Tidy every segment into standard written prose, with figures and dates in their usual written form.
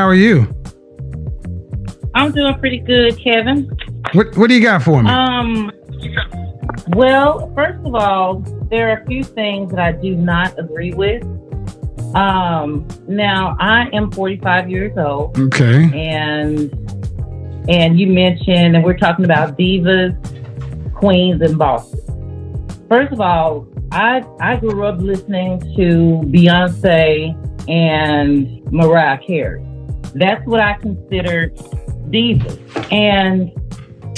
How are you? I'm doing pretty good, Kevin. What do you got for me? Well, first of all, there are a few things that I do not agree with. Now I am 45 years old. Okay. And you mentioned, and we're talking about divas, queens, and bosses. First of all, I grew up listening to Beyonce and Mariah Carey. That's what I consider divas. And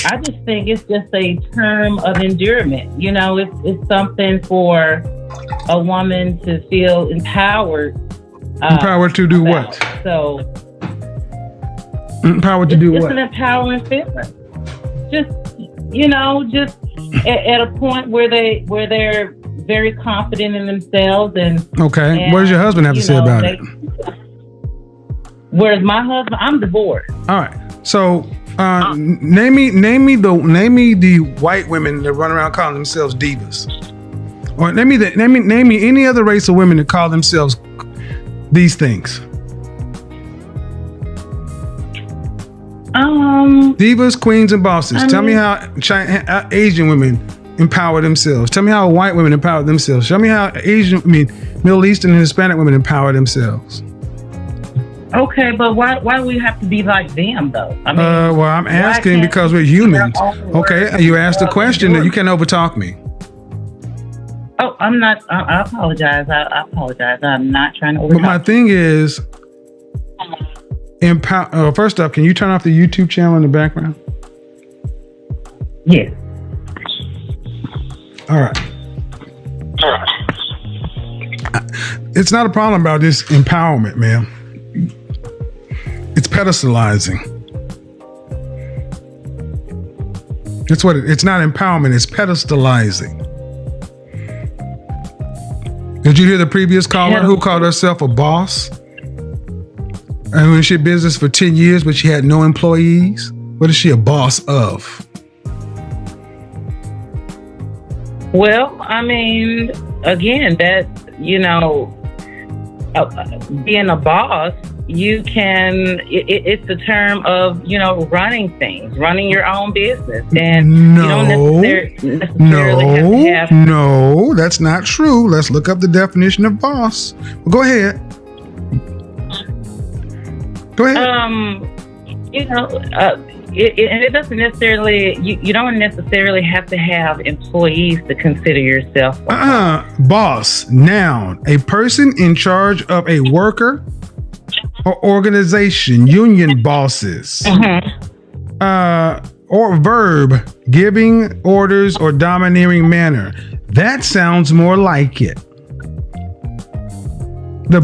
I just think it's just a term of endearment. You know, it's something for a woman to feel empowered. Empowered to do what? So, empowered to do what? It's an empowering feeling. Just, just at a point where they're very confident in themselves and. Okay. What does your husband have to say about it? Whereas my husband, I'm divorced. All right. So, name me the white women that run around calling themselves divas, or name me any other race of women that call themselves these things. Divas, queens, and bosses. Tell me how Asian women empower themselves. Tell me how white women empower themselves. Show me how Middle Eastern and Hispanic women empower themselves. Okay, but why do we have to be like them, though? Well, I'm asking because we're humans. Okay, you asked a question that you can't overtalk me. Oh, I'm not. I apologize. I apologize. I'm not trying to overtalk. But my thing is, first up, can you turn off the YouTube channel in the background? Yes. All right. It's not a problem about this empowerment, man. It's pedestalizing. That's what it's not empowerment, it's pedestalizing. Did you hear the previous caller who called herself a boss? And when she had business for 10 years, but she had no employees? What is she a boss of? Well, again, that, being a boss, you can, it's a term of, running things, running your own business. And you don't necessarily have to have. No, that's not true. Let's look up the definition of boss. Well, go ahead. It doesn't necessarily, you don't necessarily have to have employees to consider yourself boss, noun, a person in charge of a worker or organization, union bosses. Or verb, giving orders or domineering manner. That sounds more like it. The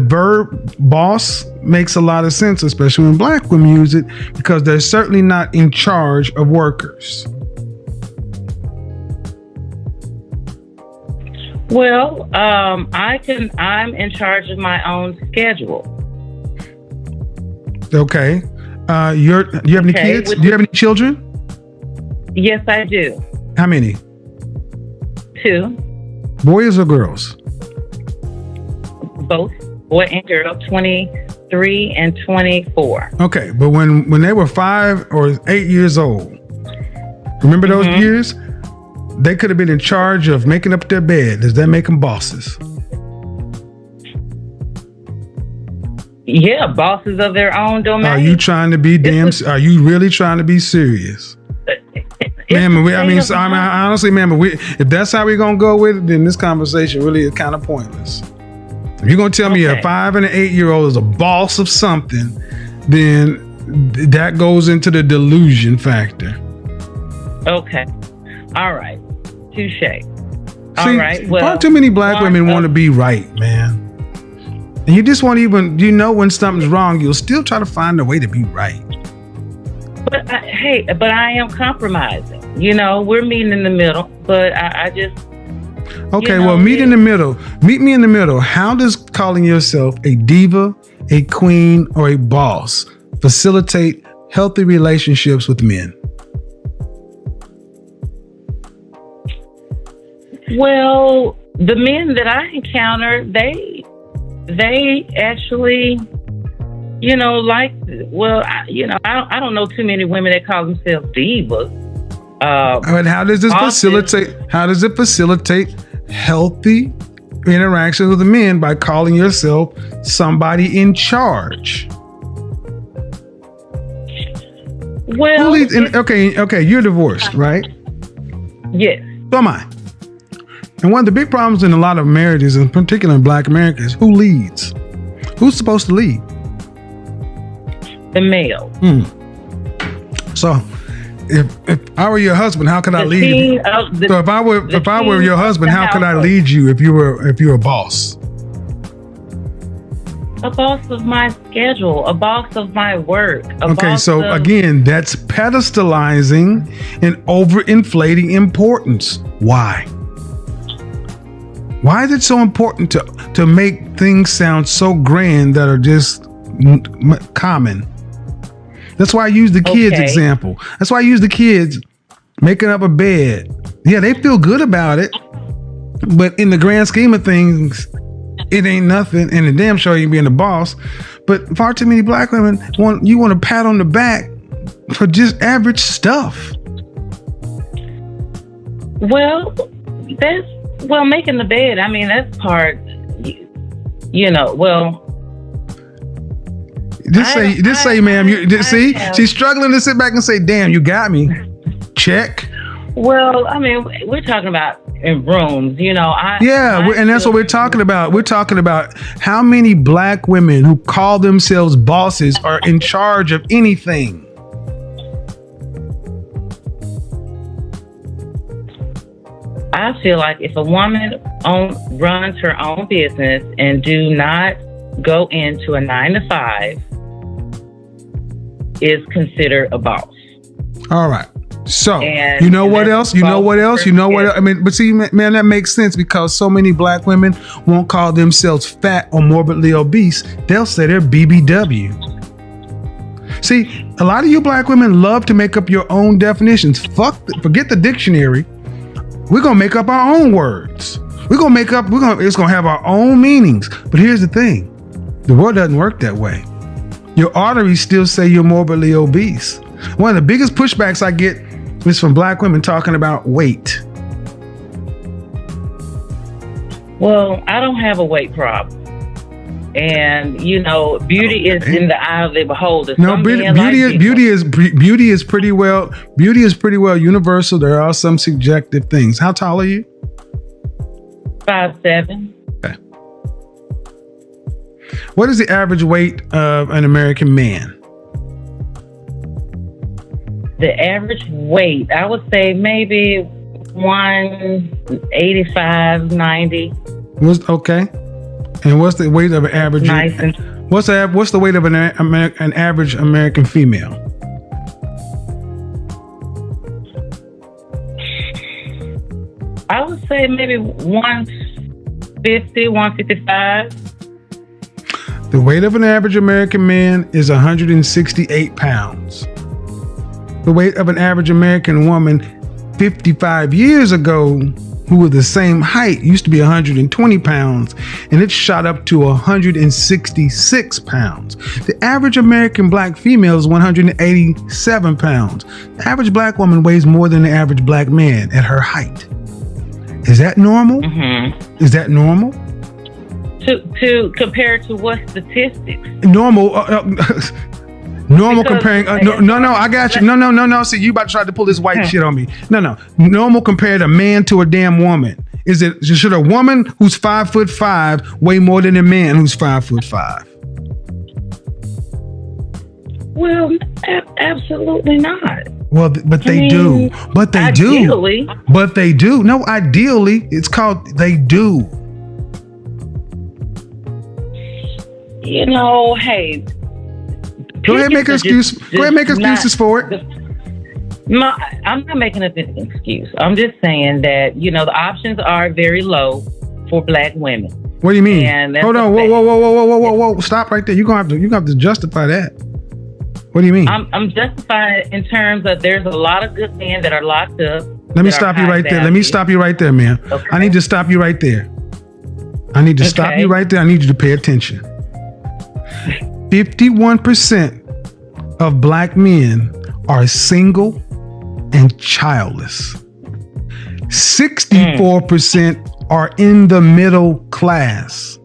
verb boss makes a lot of sense, especially when black women use it, because they're certainly not in charge of workers. Well, I'm in charge of my own schedule. Okay. Do you have any kids? Do you have any children? Yes, I do. How many? 2. Boys or girls? Both, boy and girl, 23 and 24. Okay, but when they were 5 or 8 years old, remember those years? They could have been in charge of making up their bed. Does that make them bosses? Yeah, bosses of their own domain. Are you trying to be are you really trying to be serious? Honestly, if that's how we're going to go with it, then this conversation really is kind of pointless. If you're going to tell me a 5 and an 8-year-old is a boss of something, then that goes into the delusion factor. Okay. All right. Touche. All right. Well, far too many black women want to be right, man. And you just won't even, when something's wrong, you'll still try to find a way to be right. But I am compromising. We're meeting in the middle, but I just. Okay, meet in the middle. Meet me in the middle. How does calling yourself a diva, a queen, or a boss facilitate healthy relationships with men? Well, the men that I encounter, they actually I don't know too many women that call themselves divas. But how does this facilitate? How does it facilitate healthy interaction with the men by calling yourself somebody in charge? Well, okay, you're divorced, right? Yes. So am I. And one of the big problems in a lot of marriages, in particular in Black America, is who leads. Who's supposed to lead? The male. So, if I were your husband, how could I lead you? So if I were your husband, how could I lead you if you were a boss? A boss of my schedule, a boss of my work. Again, that's pedestalizing and overinflating importance. Why? Why is it so important to make things sound so grand that are just common? That's why I use the kids example. That's why I use the kids making up a bed. Yeah, they feel good about it, but in the grand scheme of things, it ain't nothing. And the damn sure you being the boss. But far too many Black women want a pat on the back for just average stuff. Well, making the bed. I mean, that's part. Just say, ma'am. She's struggling to sit back and say, "Damn, you got me." Check. Well, I mean, we're talking about in rooms, and that's what we're talking about. We're talking about how many Black women who call themselves bosses are in charge of anything. I feel like if a woman runs her own business and do not go into a 9-to-5, is considered a boss. All right. So, you know what else? I mean, but see, man, that makes sense because so many Black women won't call themselves fat or morbidly obese. They'll say they're BBW. See, a lot of you Black women love to make up your own definitions. Forget the dictionary. We're going to make up our own words. It's going to have our own meanings. But here's the thing. The world doesn't work that way. Your arteries still say you're morbidly obese. One of the biggest pushbacks I get is from Black women talking about weight. Well, I don't have a weight problem. And, beauty is in the eye of the beholder. No, beauty is pretty well universal. There are some subjective things. How tall are you? 5'7". Okay. What is the average weight of an American man? The average weight, I would say maybe 185, 90. Okay. And what's the weight of an average? What's the weight of an average American female? I would say maybe 150, 155. The weight of an average American man is 168 pounds. The weight of an average American woman 55 years ago, who were the same height, used to be 120 pounds, and it shot up to 166 pounds. The average American Black female is 187 pounds. The average Black woman weighs more than the average Black man at her height. Is that normal? Mm-hmm. Is that normal? To compare to what statistics? Normal. Normal comparing. No, I got you. No. See, you about to try to pull this white shit on me. No. Normal compared a man to a damn woman. Should a woman who's 5'5" weigh more than a man who's 5'5"? Well, absolutely not. Well, but they do. But they ideally. do. But they do. No, ideally, it's called they do. Hey. Go ahead, make an excuse. Go ahead, make excuses for it. I'm not making an excuse. I'm just saying that the options are very low for Black women. What do you mean? Hold on. Whoa! Stop right there. You're gonna have to justify that. What do you mean? I'm justifying it in terms of there's a lot of good men that are locked up. Let me stop you right there. Man. Okay. I need to stop you right there. I need you to pay attention. 51% of black men are single and childless. 64% are in the middle class.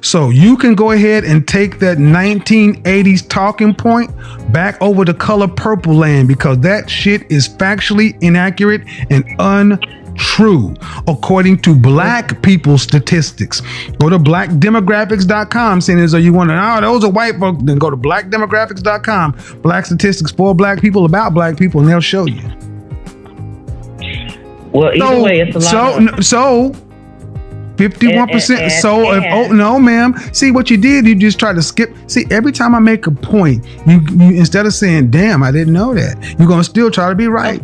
So you can go ahead and take that 1980s talking point back over to color purple land, because that shit is factually inaccurate and untrue according to black people statistics. Go to blackdemographics.com, saying as though you want to, oh, those are white folks. Then go to blackdemographics.com, black statistics for black people about black people, and they'll show you. Well, either way, it's a lot. So 51%. No, ma'am. See what you did? You just tried to skip. See, every time I make a point, you instead of saying, "Damn, I didn't know that," you're gonna still try to be right.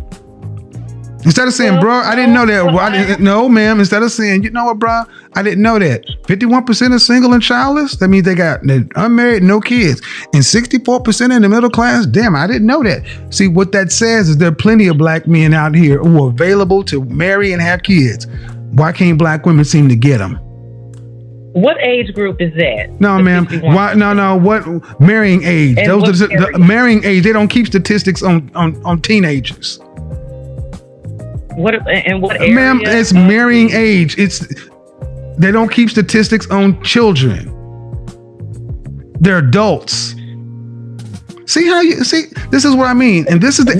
Instead of saying, "Bro, I didn't know that." Well, I didn't. No, ma'am. Instead of saying, "You know what, bro, I didn't know that." 51% are single and childless. That means they're unmarried, no kids, and 64% in the middle class. Damn, I didn't know that. See, what that says is there are plenty of black men out here who are available to marry and have kids. Why can't black women seem to get them? What age group is that? No, ma'am. Why? No. What marrying age? And those are the marrying age. They don't keep statistics on teenagers. What area? Ma'am, it's marrying age. They don't keep statistics on children. They're adults. See how you see? This is what I mean, and this is the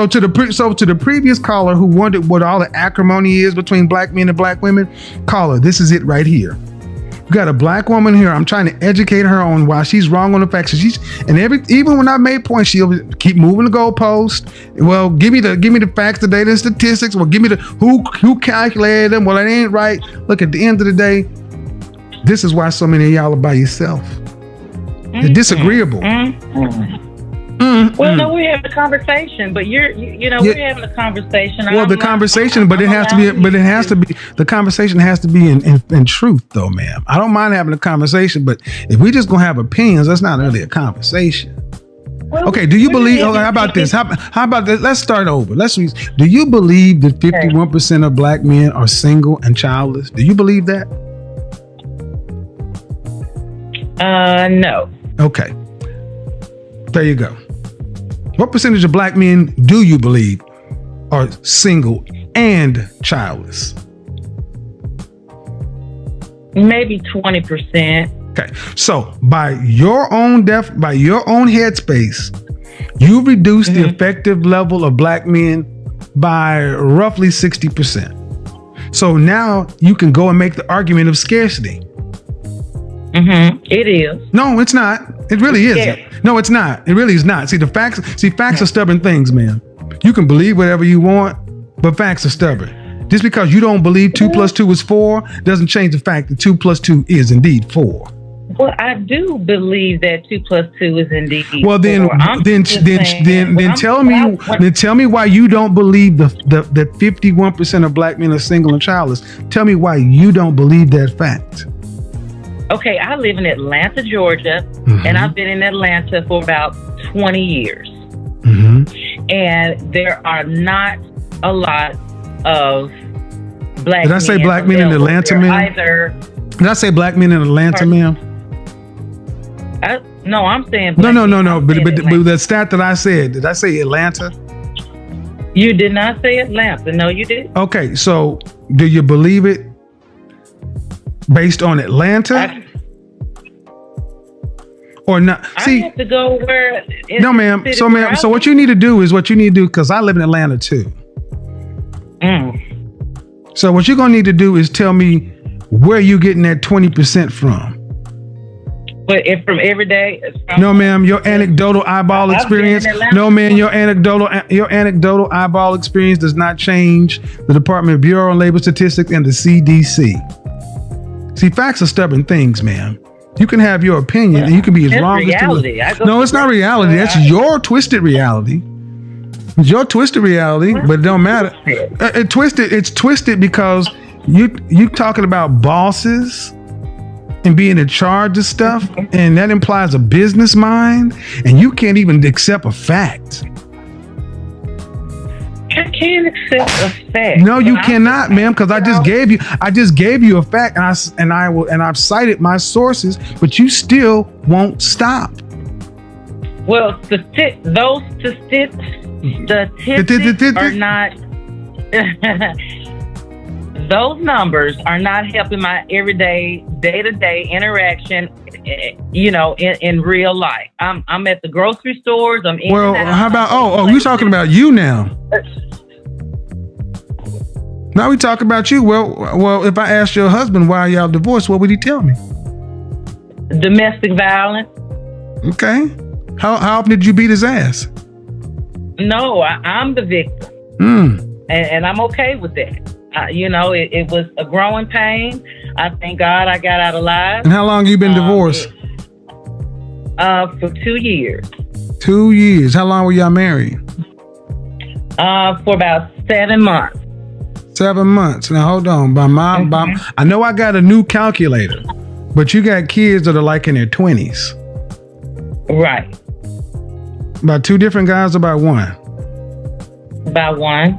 to the previous caller who wondered what all the acrimony is between black men and black women. Caller, this is it right here. You got a black woman here. I'm trying to educate her on why she's wrong on the facts. Even when I made points, she'll keep moving the goalpost. Well, give me the facts, the data, and statistics. Well, give me the who calculated them. Well, it ain't right. Look, at the end of the day, this is why so many of y'all are by yourself. They're disagreeable. Well, no, we're having a conversation, but we're having a conversation. Well, the conversation, but it has to be, the conversation has to be in truth, though, ma'am. I don't mind having a conversation, but if we just gonna have opinions, that's not really a conversation. Well, okay, do you believe? Okay, how about this? How about this? Let's start over. Do you believe that 51% of black men are single and childless? Do you believe that? No. Okay. There you go. What percentage of black men do you believe are single and childless? Maybe 20%. Okay. So by your own headspace, you reduce the effective level of black men by roughly 60%. So now you can go and make the argument of scarcity. It is. No, it's not. It really isn't. No, it's not. It really is not. See, facts are stubborn things, man. You can believe whatever you want, but facts are stubborn. Just because you don't believe 2 + 2 is 4 doesn't change the fact that 2 + 2 is indeed 4. Well, I do believe that 2 + 2 is indeed 4. Well, then tell me why you don't believe that 51% of black men are single and childless. Tell me why you don't believe that fact. Okay, I live in Atlanta, Georgia, and I've been in Atlanta for about 20 years. And there are not a lot of black men. Did I say black men in Atlanta, ma'am? Did I say black men in Atlanta, ma'am? No, I'm saying black men. No. But the stat that I said, did I say Atlanta? You did not say Atlanta. No, you did. Okay, so do you believe it based on Atlanta? Or not? See, I have to go where. No, ma'am. So what you need to do, because I live in Atlanta too. So what you're gonna need to do is tell me where you getting that 20% from. But if from every day. No, ma'am. Your anecdotal eyeball experience. No, man. Your anecdotal eyeball experience does not change the Department of Bureau of Labor Statistics and the CDC. See, facts are stubborn things, man. You can have your opinion and you can be as wrong as reality. No, it's not reality. That's your twisted reality. It's your twisted reality, but it don't matter. It's twisted because you talking about bosses and being in charge of stuff, and that implies a business mind, and you can't even accept a fact. can't accept a fact. No, you cannot, ma'am, because I just gave you a fact, and I've cited my sources, but you still won't stop. Well, those statistics are not. Those numbers are not helping my everyday, day-to-day interaction. You know, in real life, I'm at the grocery stores. I'm in. Well, how about you talking about you now? Now we talk about you. Well, if I asked your husband why y'all divorced, what would he tell me? Domestic violence. Okay. How often did you beat his ass? No, I'm the victim. And I'm okay with that. You know, it was a growing pain. I thank God I got out alive. And how long you been divorced? For 2 years. 2 years. How long were y'all married? For about 7 months. 7 months. Now hold on. I know I got a new calculator, but you got kids that are like in their 20s. Right. About 2 different guys or about one? About one.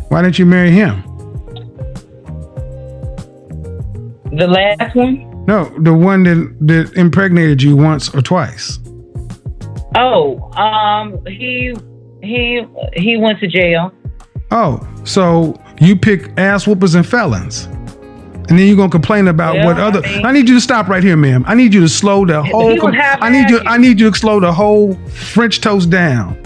Why didn't you marry him? The last one? No, the one that impregnated you once or twice. Oh, he went to jail. Oh, so you pick ass whoopers and felons. And then you're gonna complain about what other. I need you to stop right here, ma'am. I need you to slow the whole. I need you to slow the whole French toast down.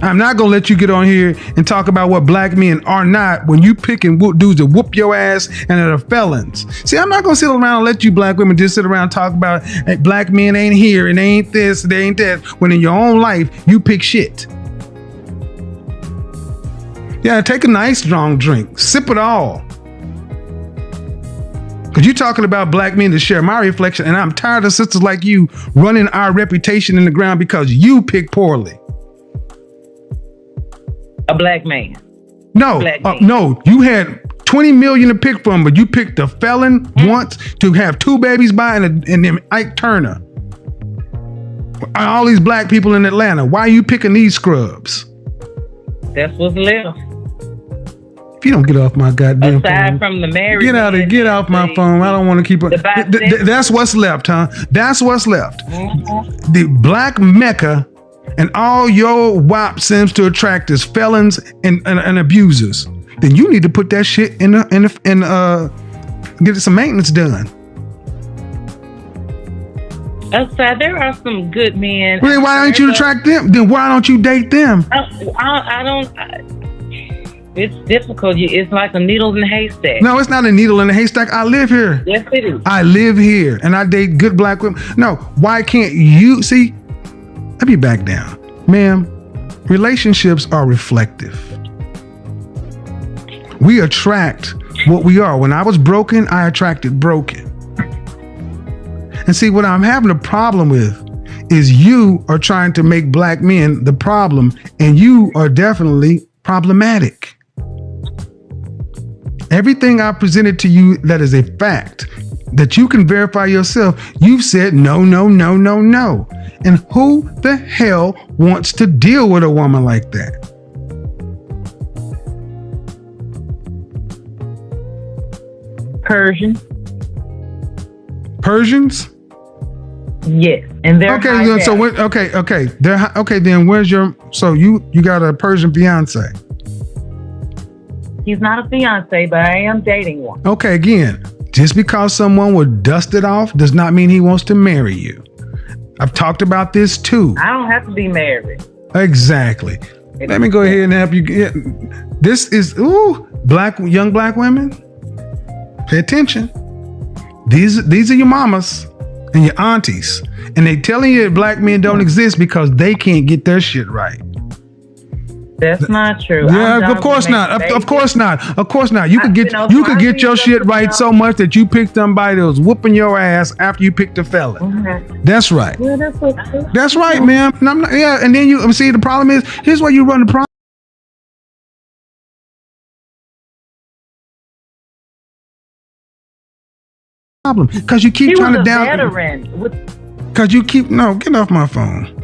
I'm not gonna let you get on here and talk about what black men are not when you pick and dudes that whoop your ass and that are felons. See, I'm not gonna sit around and let you black women just sit around and talk about hey, black men ain't here and they ain't this, they ain't that. When in your own life you pick shit. Yeah, take a nice strong drink, sip it all. Because you're talking about black men to share my reflection, and I'm tired of sisters like you running our reputation in the ground because you pick poorly. A black man. No, no, you had 20 million to pick from, but you picked a felon once to have 2 babies by and then Ike Turner. All these black people in Atlanta, why are you picking these scrubs? That's what's left. If you don't get off my goddamn Aside phone, from the married get off my phone. I don't want to keep it. That's what's left, huh? That's what's left. Mm-hmm. The black Mecca and all your WAP seems to attract is felons and abusers. Then you need to put that shit in get some maintenance done. Outside, there are some good men. Really, why don't you attract them? Then why don't you date them? I don't. It's difficult. It's like a needle in a haystack. No, it's not a needle in a haystack. I live here. Yes, it is. I live here, and I date good black women. No, why can't you see? Let me back down, ma'am. Relationships are reflective. We attract what we are. When I was broken, I attracted broken. And see, what I'm having a problem with is you are trying to make black men the problem, and you are definitely problematic. Everything I presented to you that is a fact that you can verify yourself, you've said no, no, no, no, no. And who the hell wants to deal with a woman like that? Persians? Yes, and they're okay. So what? Okay. They're okay. Then where's your? So you got a Persian fiance? He's not a fiance, but I am dating one. Okay, again, just because someone will dust it off does not mean he wants to marry you. I've talked about this too. I don't have to be married. Exactly. Let me go ahead and help you get. This is young black women. Pay attention. These are your mamas and your aunties, and they telling you that black men don't exist because they can't get their shit right. That's not true. Yeah, of course not. Of course not. Of course not. You could get your shit right so much that you picked somebody that was whooping your ass after you picked a felon. Mm-hmm. That's right. Yeah, that's okay. That's right, ma'am. And I'm not, yeah, and then you see the problem is here's why you run the problem because you keep trying to down. Because you keep get off my phone.